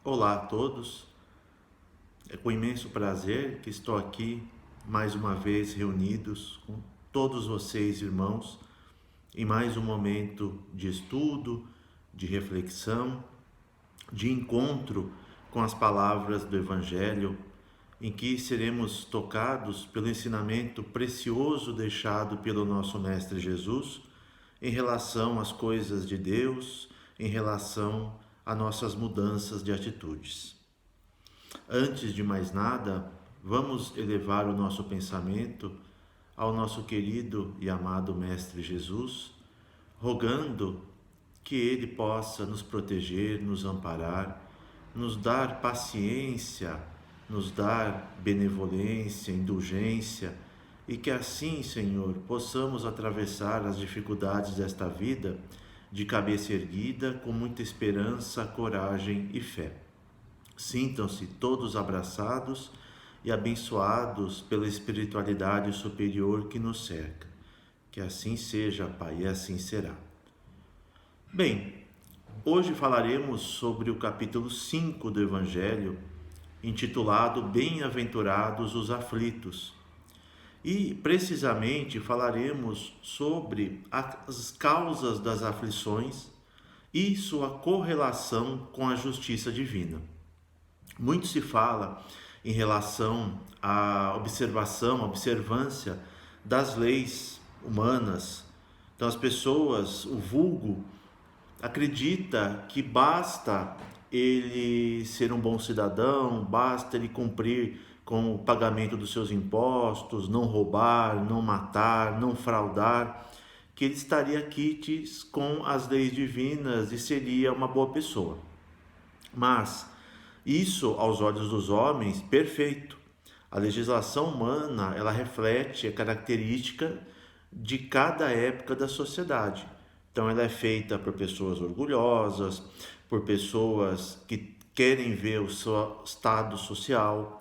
Olá a todos, é com imenso prazer que estou aqui mais uma vez reunidos com todos vocês, irmãos, em mais um momento de estudo, de reflexão, de encontro com as palavras do Evangelho, em que seremos tocados pelo ensinamento precioso deixado pelo nosso Mestre Jesus em relação às coisas de Deus, em relação a nossas mudanças de atitudes. Antes de mais nada, vamos elevar o nosso pensamento ao nosso querido e amado Mestre Jesus, rogando que Ele possa nos proteger, nos amparar, nos dar paciência, nos dar benevolência, indulgência, e que assim, Senhor, possamos atravessar as dificuldades desta vida de cabeça erguida, com muita esperança, coragem e fé. Sintam-se todos abraçados e abençoados pela espiritualidade superior que nos cerca. Que assim seja, Pai, e assim será. Bem, hoje falaremos sobre o capítulo 5 do Evangelho, intitulado Bem-aventurados os aflitos. E, precisamente, falaremos sobre as causas das aflições e sua correlação com a justiça divina. Muito se fala em relação à observância das leis humanas. Então, as pessoas, o vulgo, acredita que basta ele ser um bom cidadão, basta ele cumprir com o pagamento dos seus impostos, não roubar, não matar, não fraudar, que ele estaria quites com as leis divinas e seria uma boa pessoa. Mas isso, aos olhos dos homens, perfeito. A legislação humana, ela reflete a característica de cada época da sociedade. Então, ela é feita por pessoas orgulhosas, por pessoas que querem ver o seu estado social,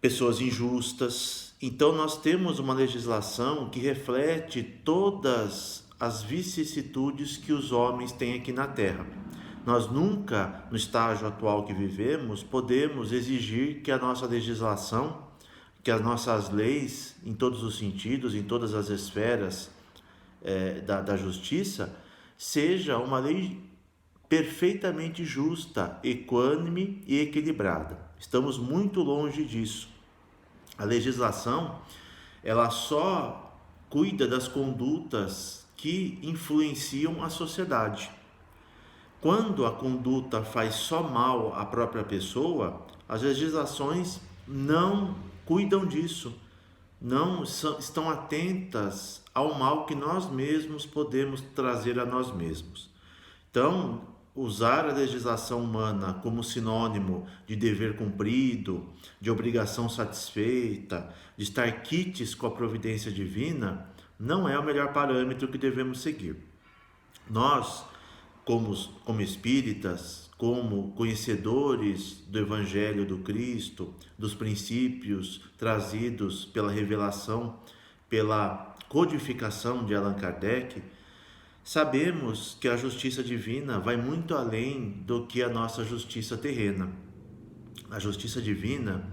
pessoas injustas. Então, nós temos uma legislação que reflete todas as vicissitudes que os homens têm aqui na Terra. Nós nunca, no estágio atual que vivemos, podemos exigir que a nossa legislação, que as nossas leis, em todos os sentidos, em todas as esferas da justiça, seja uma lei perfeitamente justa, equânime e equilibrada. Estamos muito longe disso. A legislação, ela só cuida das condutas que influenciam a sociedade. Quando a conduta faz só mal à própria pessoa, as legislações não cuidam disso, não estão atentas ao mal que nós mesmos podemos trazer a nós mesmos. Então, usar a legislação humana como sinônimo de dever cumprido, de obrigação satisfeita, de estar quites com a providência divina, não é o melhor parâmetro que devemos seguir. Nós, como espíritas, como conhecedores do Evangelho do Cristo, dos princípios trazidos pela revelação, pela codificação de Allan Kardec, sabemos que a justiça divina vai muito além do que a nossa justiça terrena. A justiça divina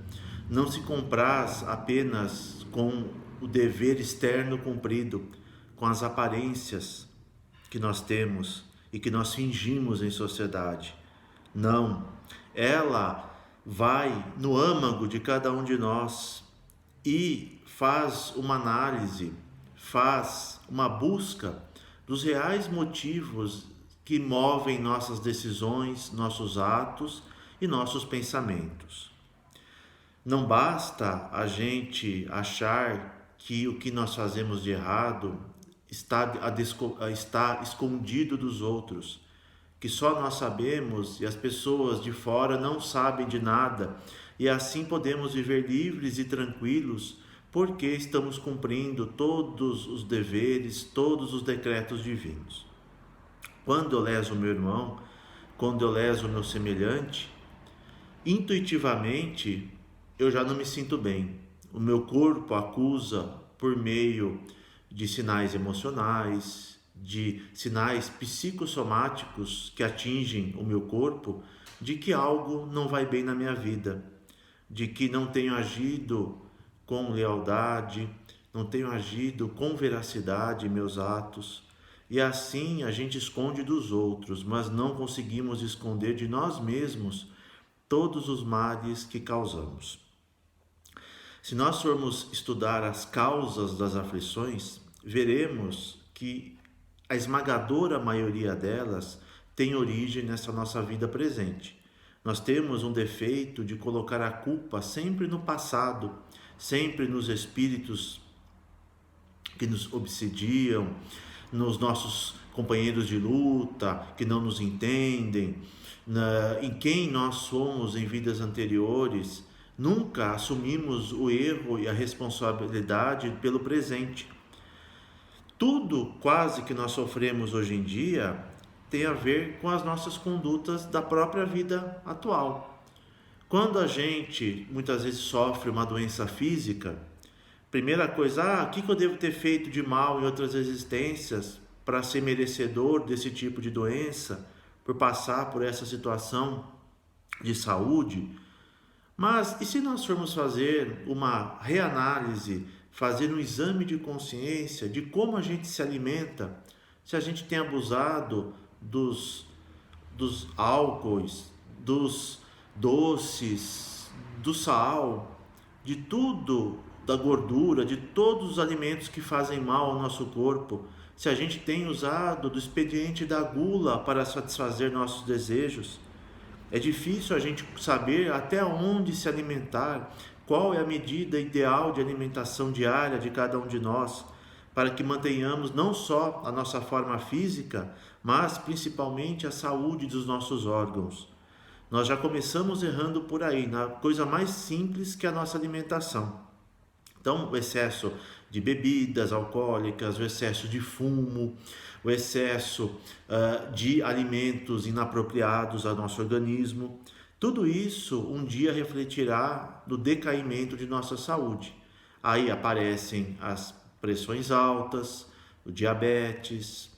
não se compraz apenas com o dever externo cumprido, com as aparências que nós temos e que nós fingimos em sociedade. Não, ela vai no âmago de cada um de nós e faz uma análise, faz uma busca dos reais motivos que movem nossas decisões, nossos atos e nossos pensamentos. Não basta a gente achar que o que nós fazemos de errado está escondido dos outros, que só nós sabemos e as pessoas de fora não sabem de nada, e assim podemos viver livres e tranquilos porque estamos cumprindo todos os deveres, todos os decretos divinos. Quando eu leso o meu irmão, quando eu leso o meu semelhante, intuitivamente eu já não me sinto bem. O meu corpo acusa por meio de sinais emocionais, de sinais psicossomáticos que atingem o meu corpo, de que algo não vai bem na minha vida, de que não tenho agido com lealdade, não tenho agido com veracidade em meus atos. E assim a gente esconde dos outros, mas não conseguimos esconder de nós mesmos todos os males que causamos. Se nós formos estudar as causas das aflições, veremos que a esmagadora maioria delas tem origem nessa nossa vida presente. Nós temos um defeito de colocar a culpa sempre no passado, sempre nos espíritos que nos obsediam, nos nossos companheiros de luta que não nos entendem, em quem nós somos em vidas anteriores. Nunca assumimos o erro e a responsabilidade pelo presente. Tudo quase que nós sofremos hoje em dia tem a ver com as nossas condutas da própria vida atual. Quando a gente muitas vezes sofre uma doença física, primeira coisa, o que eu devo ter feito de mal em outras existências para ser merecedor desse tipo de doença, por passar por essa situação de saúde? Mas e se nós formos fazer uma reanálise, fazer um exame de consciência de como a gente se alimenta, se a gente tem abusado dos álcoois, dos doces, do sal, de tudo, da gordura, de todos os alimentos que fazem mal ao nosso corpo, se a gente tem usado do expediente da gula para satisfazer nossos desejos. É difícil a gente saber até onde se alimentar, qual é a medida ideal de alimentação diária de cada um de nós, para que mantenhamos não só a nossa forma física, mas principalmente a saúde dos nossos órgãos. Nós já começamos errando por aí, na coisa mais simples que é a nossa alimentação. Então, o excesso de bebidas alcoólicas, o excesso de fumo, o excesso de alimentos inapropriados ao nosso organismo, tudo isso um dia refletirá no decaimento de nossa saúde. Aí aparecem as pressões altas, o diabetes,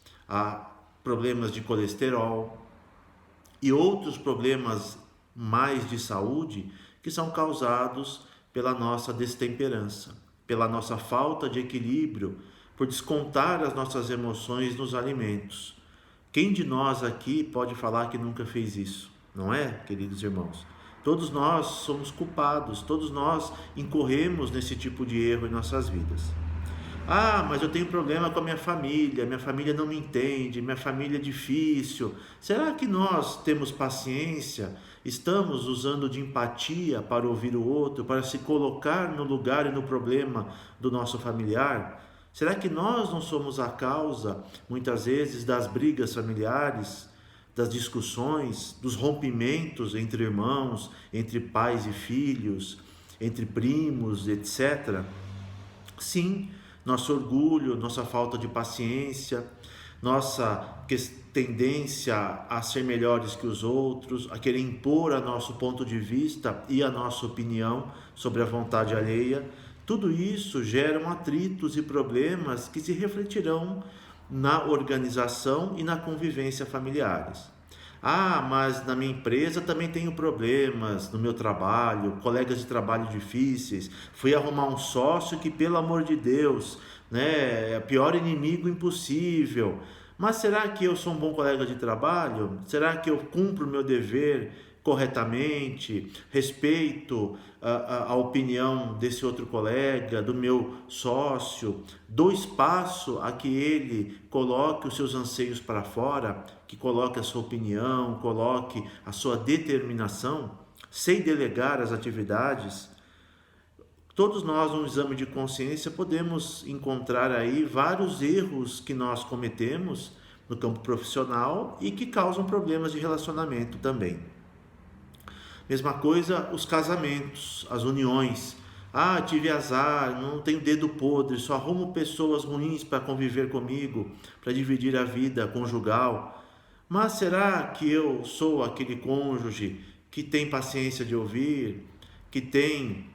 problemas de colesterol e outros problemas mais de saúde que são causados pela nossa destemperança, pela nossa falta de equilíbrio, por descontar as nossas emoções nos alimentos. Quem de nós aqui pode falar que nunca fez isso? Não é, queridos irmãos? Todos nós somos culpados, todos nós incorremos nesse tipo de erro em nossas vidas. Mas eu tenho problema com a minha família não me entende, minha família é difícil. Será que nós temos paciência? Estamos usando de empatia para ouvir o outro, para se colocar no lugar e no problema do nosso familiar? Será que nós não somos a causa, muitas vezes, das brigas familiares, das discussões, dos rompimentos entre irmãos, entre pais e filhos, entre primos, etc.? Sim, nosso orgulho, nossa falta de paciência, nossa tendência a ser melhores que os outros, a querer impor a nosso ponto de vista e a nossa opinião sobre a vontade alheia, tudo isso geram atritos e problemas que se refletirão na organização e na convivência familiares. Mas na minha empresa também tenho problemas, no meu trabalho, colegas de trabalho difíceis, fui arrumar um sócio que, pelo amor de Deus, é o pior inimigo impossível. Mas será que eu sou um bom colega de trabalho? Será que eu cumpro o meu dever corretamente? Respeito a opinião desse outro colega, do meu sócio? Dou espaço a que ele coloque os seus anseios para fora, que coloque a sua opinião, coloque a sua determinação? Sei delegar as atividades? Todos nós, num exame de consciência, podemos encontrar aí vários erros que nós cometemos no campo profissional e que causam problemas de relacionamento também. Mesma coisa os casamentos, as uniões. Tive azar, não tenho dedo podre, só arrumo pessoas ruins para conviver comigo, para dividir a vida conjugal. Mas será que eu sou aquele cônjuge que tem paciência de ouvir, que tem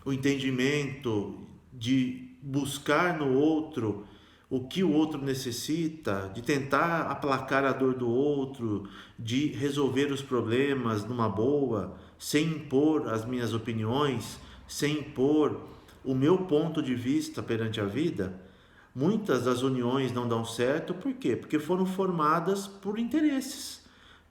o entendimento de buscar no outro o que o outro necessita, de tentar aplacar a dor do outro, de resolver os problemas numa boa, sem impor as minhas opiniões, sem impor o meu ponto de vista perante a vida, muitas das uniões não dão certo. Por quê? Porque foram formadas por interesses,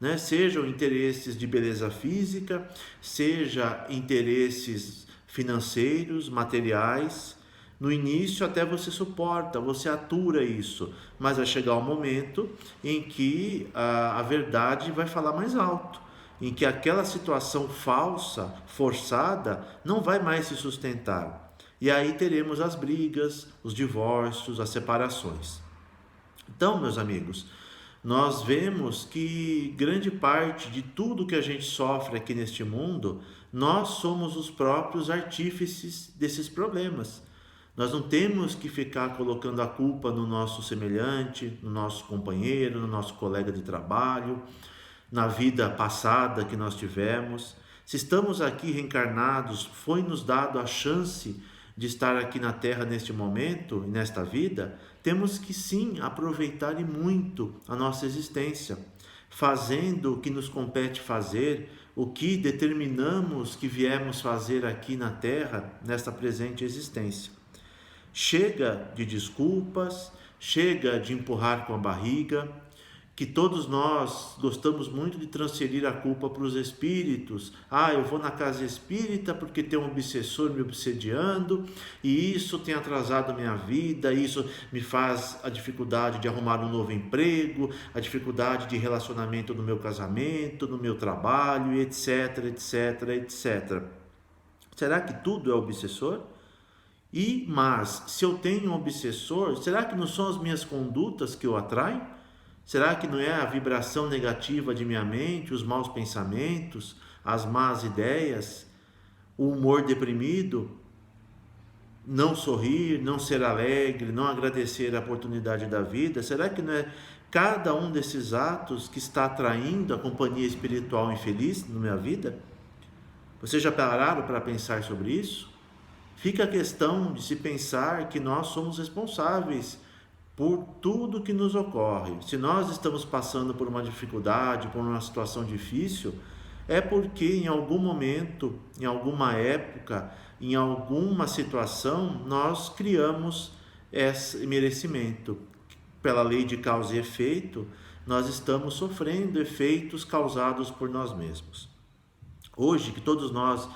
né? Sejam interesses de beleza física, seja interesses financeiros, materiais. No início até você suporta, você atura isso, mas vai chegar um momento em que a verdade vai falar mais alto, em que aquela situação falsa, forçada, não vai mais se sustentar. E aí teremos as brigas, os divórcios, as separações. Então, meus amigos, nós vemos que grande parte de tudo que a gente sofre aqui neste mundo, nós somos os próprios artífices desses problemas. Nós não temos que ficar colocando a culpa no nosso semelhante, no nosso companheiro, no nosso colega de trabalho, na vida passada que nós tivemos. Se estamos aqui reencarnados, foi nos dado a chance de estar aqui na Terra neste momento e nesta vida, temos que sim aproveitar e muito a nossa existência, fazendo o que nos compete fazer, o que determinamos que viemos fazer aqui na Terra, nesta presente existência. Chega de desculpas, chega de empurrar com a barriga, que todos nós gostamos muito de transferir a culpa para os espíritos. Eu vou na casa espírita porque tem um obsessor me obsediando, e isso tem atrasado a minha vida, isso me faz a dificuldade de arrumar um novo emprego, a dificuldade de relacionamento no meu casamento, no meu trabalho, etc, etc, etc. Será que tudo é obsessor? Mas, se eu tenho um obsessor, será que não são as minhas condutas que o atraem? Será que não é a vibração negativa de minha mente, os maus pensamentos, as más ideias, o humor deprimido, não sorrir, não ser alegre, não agradecer a oportunidade da vida? Será que não é cada um desses atos que está atraindo a companhia espiritual infeliz na minha vida? Vocês já pararam para pensar sobre isso? Fica a questão de se pensar que nós somos responsáveis por tudo que nos ocorre. Se nós estamos passando por uma dificuldade, por uma situação difícil, é porque em algum momento, em alguma época, em alguma situação, nós criamos esse merecimento. Pela lei de causa e efeito, nós estamos sofrendo efeitos causados por nós mesmos. Hoje, que todos nós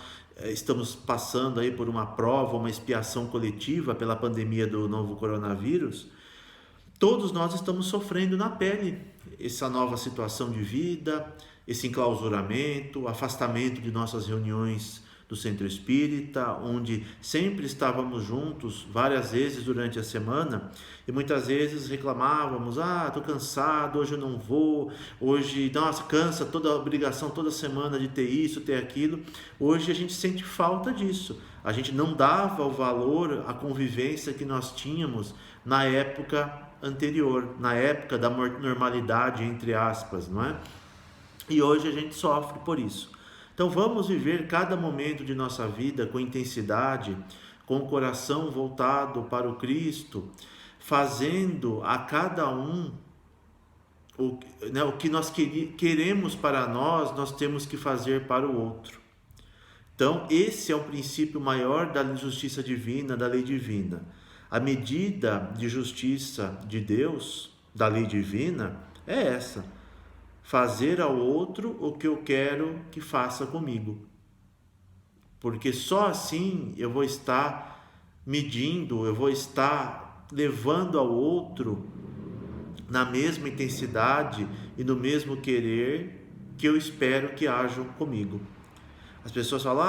estamos passando aí por uma prova, uma expiação coletiva pela pandemia do novo coronavírus, todos nós estamos sofrendo na pele essa nova situação de vida, esse enclausuramento, afastamento de nossas reuniões do Centro Espírita, onde sempre estávamos juntos várias vezes durante a semana, e muitas vezes reclamávamos: estou cansado, hoje eu não vou, hoje, nossa, cansa toda a obrigação, toda semana de ter isso, ter aquilo. Hoje a gente sente falta disso, a gente não dava o valor à convivência que nós tínhamos na época anterior, na época da normalidade, entre aspas, não é? E hoje a gente sofre por isso. Então vamos viver cada momento de nossa vida com intensidade, com o coração voltado para o Cristo, fazendo a cada um o que nós queremos para nós, nós temos que fazer para o outro. Então esse é o princípio maior da justiça divina, da lei divina. A medida de justiça de Deus, da lei divina, é essa: fazer ao outro o que eu quero que faça comigo. Porque só assim eu vou estar medindo, eu vou estar levando ao outro na mesma intensidade e no mesmo querer que eu espero que hajam comigo. As pessoas falam: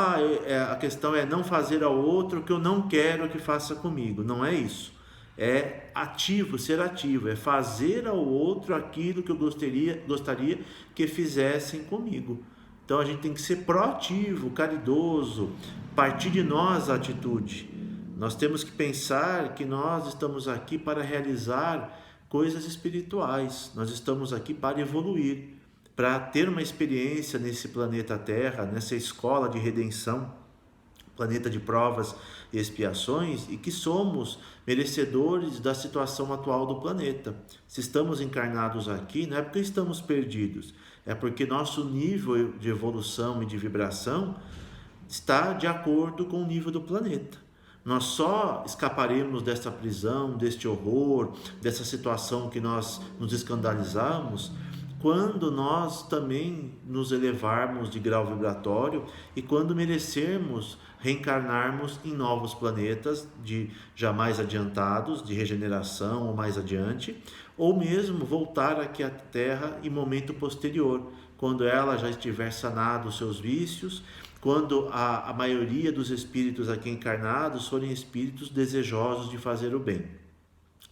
a questão é não fazer ao outro o que eu não quero que faça comigo. Não é isso. É ativo, ser ativo, é fazer ao outro aquilo que eu gostaria que fizessem comigo. Então a gente tem que ser proativo, caridoso, partir de nós a atitude. Nós temos que pensar que nós estamos aqui para realizar coisas espirituais, nós estamos aqui para evoluir, para ter uma experiência nesse planeta Terra, nessa escola de redenção, planeta de provas e expiações, e que somos merecedores da situação atual do planeta. Se estamos encarnados aqui, não é porque estamos perdidos, é porque nosso nível de evolução e de vibração está de acordo com o nível do planeta. Nós só escaparemos desta prisão, deste horror, dessa situação que nós nos escandalizamos, quando nós também nos elevarmos de grau vibratório e quando merecermos reencarnarmos em novos planetas de já mais adiantados, de regeneração ou mais adiante, ou mesmo voltar aqui à Terra em momento posterior, quando ela já estiver sanado os seus vícios, quando a maioria dos espíritos aqui encarnados forem espíritos desejosos de fazer o bem.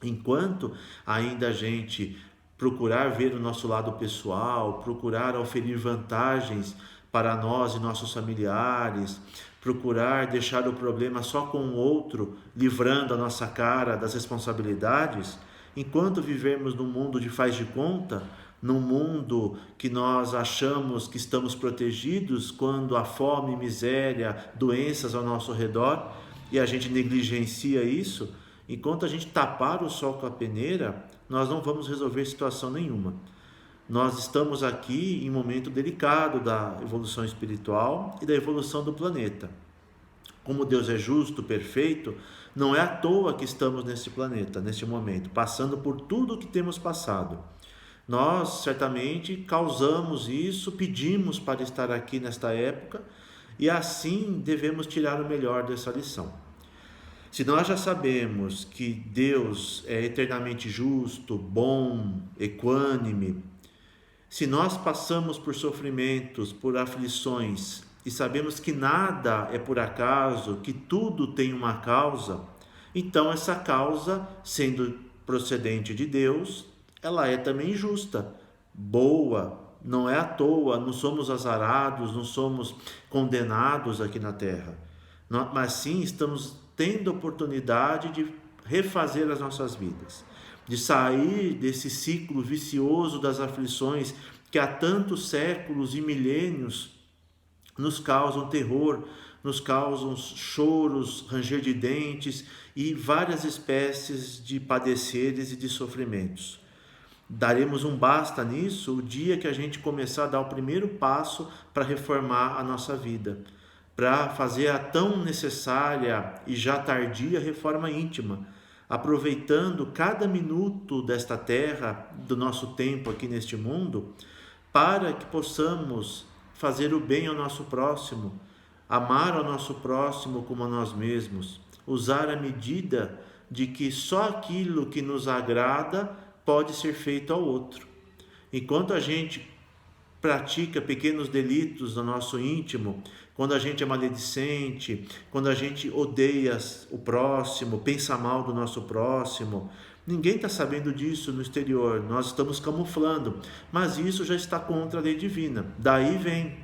Enquanto ainda a gente procurar ver o nosso lado pessoal, procurar oferir vantagens para nós e nossos familiares, procurar deixar o problema só com o outro, livrando a nossa cara das responsabilidades, enquanto vivermos num mundo de faz de conta, num mundo que nós achamos que estamos protegidos, quando há fome, miséria, doenças ao nosso redor, e a gente negligencia isso, enquanto a gente tapar o sol com a peneira, nós não vamos resolver situação nenhuma. Nós estamos aqui em um momento delicado da evolução espiritual e da evolução do planeta. Como Deus é justo, perfeito, não é à toa que estamos nesse planeta, neste momento, passando por tudo o que temos passado. Nós certamente causamos isso, pedimos para estar aqui nesta época e assim devemos tirar o melhor dessa lição. Se nós já sabemos que Deus é eternamente justo, bom, equânime, se nós passamos por sofrimentos, por aflições e sabemos que nada é por acaso, que tudo tem uma causa, então essa causa, sendo procedente de Deus, ela é também justa, boa, não é à toa, não somos azarados, não somos condenados aqui na Terra, mas sim estamos tendo a oportunidade de refazer as nossas vidas, de sair desse ciclo vicioso das aflições que há tantos séculos e milênios nos causam terror, nos causam choros, ranger de dentes e várias espécies de padeceres e de sofrimentos. Daremos um basta nisso o dia que a gente começar a dar o primeiro passo para reformar a nossa vida, para fazer a tão necessária e já tardia reforma íntima, aproveitando cada minuto desta terra, do nosso tempo aqui neste mundo, para que possamos fazer o bem ao nosso próximo, amar ao nosso próximo como a nós mesmos, usar a medida de que só aquilo que nos agrada pode ser feito ao outro. Enquanto a gente pratica pequenos delitos no nosso íntimo, quando a gente é maledicente, quando a gente odeia o próximo, pensa mal do nosso próximo, ninguém está sabendo disso no exterior, nós estamos camuflando, mas isso já está contra a lei divina. Daí vem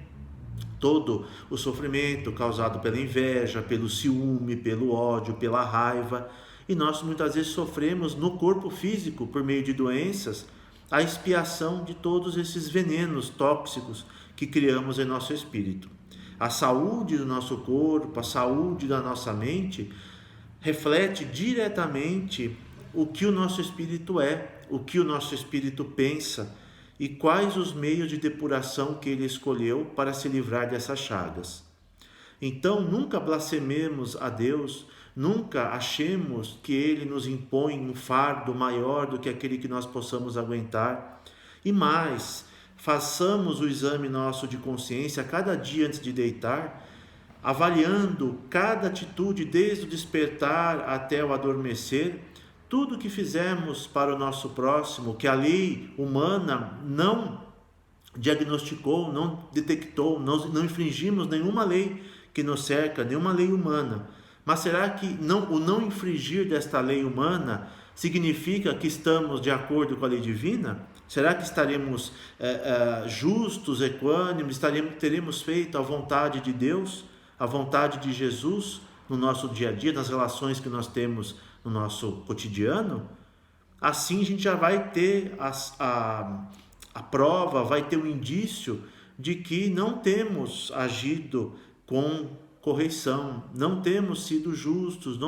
todo o sofrimento causado pela inveja, pelo ciúme, pelo ódio, pela raiva, e nós muitas vezes sofremos no corpo físico, por meio de doenças, a expiação de todos esses venenos tóxicos que criamos em nosso espírito. A saúde do nosso corpo, a saúde da nossa mente, reflete diretamente o que o nosso espírito é, o que o nosso espírito pensa e quais os meios de depuração que ele escolheu para se livrar dessas chagas. Então, nunca blasfememos a Deus, nunca achemos que Ele nos impõe um fardo maior do que aquele que nós possamos aguentar. E mais, façamos o exame nosso de consciência cada dia antes de deitar, avaliando cada atitude desde o despertar até o adormecer, tudo que fizemos para o nosso próximo, que a lei humana não diagnosticou, não detectou, não infringimos nenhuma lei que nos cerca, nenhuma lei humana. Mas será que o não infringir desta lei humana significa que estamos de acordo com a lei divina? Será que estaremos justos, equânimes, teremos feito a vontade de Deus, a vontade de Jesus no nosso dia a dia, nas relações que nós temos no nosso cotidiano? Assim a gente já vai ter a prova, vai ter o indício de que não temos agido com correção, não temos sido justos,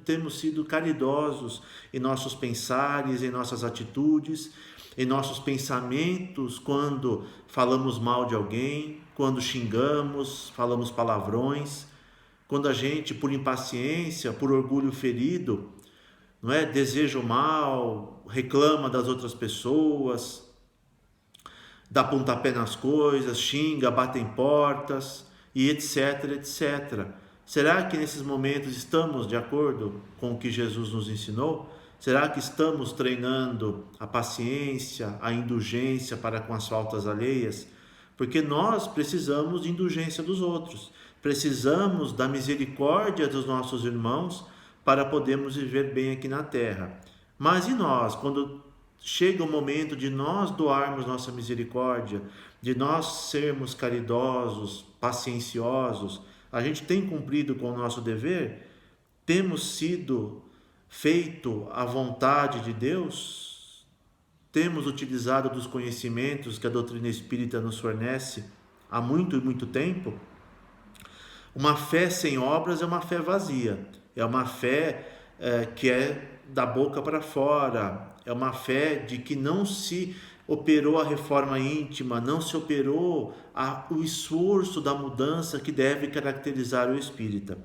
temos sido caridosos em nossos pensares, em nossas atitudes, em nossos pensamentos, quando falamos mal de alguém, quando xingamos, falamos palavrões, quando a gente, por impaciência, por orgulho ferido, não é, deseja o mal, reclama das outras pessoas, dá pontapé nas coisas, xinga, bate em portas e etc, etc. Será que nesses momentos estamos de acordo com o que Jesus nos ensinou? Será que estamos treinando a paciência, a indulgência para com as faltas alheias? Porque nós precisamos de indulgência dos outros, precisamos da misericórdia dos nossos irmãos para podermos viver bem aqui na terra. Mas e nós, quando chega o momento de nós doarmos nossa misericórdia, de nós sermos caridosos, pacienciosos, a gente tem cumprido com o nosso dever? Temos sido feito a vontade de Deus? Temos utilizado dos conhecimentos que a doutrina espírita nos fornece há muito e muito tempo? Uma fé sem obras é uma fé vazia, é uma fé que é da boca para fora, é uma fé de que não se operou a reforma íntima, não se operou o esforço da mudança que deve caracterizar o espírita.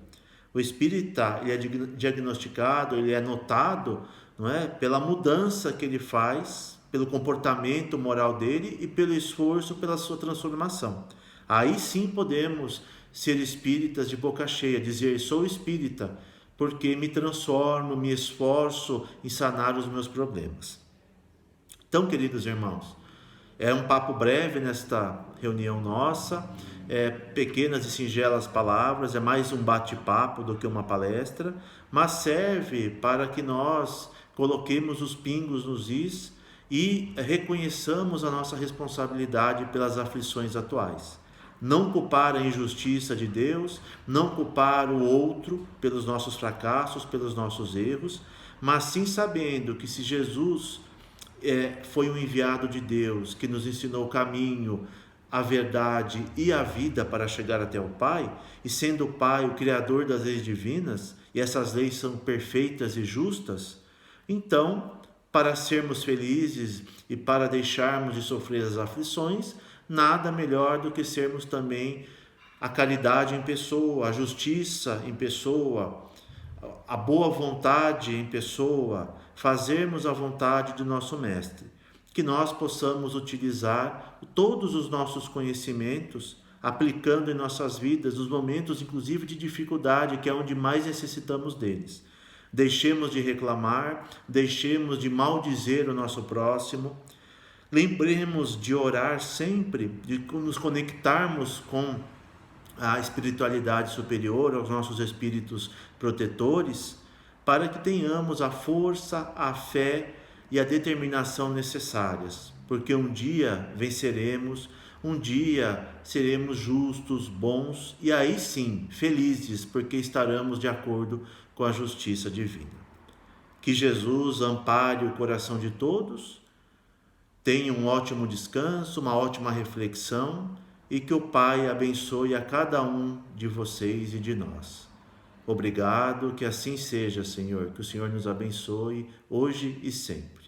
O espírita, ele é diagnosticado, ele é notado, não é, pela mudança que ele faz, pelo comportamento moral dele e pelo esforço pela sua transformação. Aí sim podemos ser espíritas de boca cheia, dizer: sou espírita porque me transformo, me esforço em sanar os meus problemas. Então, queridos irmãos, é um papo breve nesta reunião nossa, pequenas e singelas palavras, é mais um bate-papo do que uma palestra, mas serve para que nós coloquemos os pingos nos is e reconheçamos a nossa responsabilidade pelas aflições atuais. Não culpar a injustiça de Deus, não culpar o outro pelos nossos fracassos, pelos nossos erros, mas sim sabendo que se Jesus foi um enviado de Deus, que nos ensinou o caminho, a verdade e a vida para chegar até o Pai, e sendo o Pai o Criador das leis divinas, e essas leis são perfeitas e justas, então, para sermos felizes e para deixarmos de sofrer as aflições, nada melhor do que sermos também a caridade em pessoa, a justiça em pessoa, a boa vontade em pessoa, fazermos a vontade do nosso Mestre. Que nós possamos utilizar todos os nossos conhecimentos, aplicando em nossas vidas, nos momentos inclusive de dificuldade, que é onde mais necessitamos deles. Deixemos de reclamar, deixemos de maldizer o nosso próximo, lembremos de orar sempre, de nos conectarmos com a espiritualidade superior, aos nossos espíritos protetores, para que tenhamos a força, a fé e a determinação necessárias, porque um dia venceremos, um dia seremos justos, bons e aí sim felizes, porque estaremos de acordo com a justiça divina. Que Jesus ampare o coração de todos, tenha um ótimo descanso, uma ótima reflexão e que o Pai abençoe a cada um de vocês e de nós. Obrigado, que assim seja, Senhor, que o Senhor nos abençoe hoje e sempre.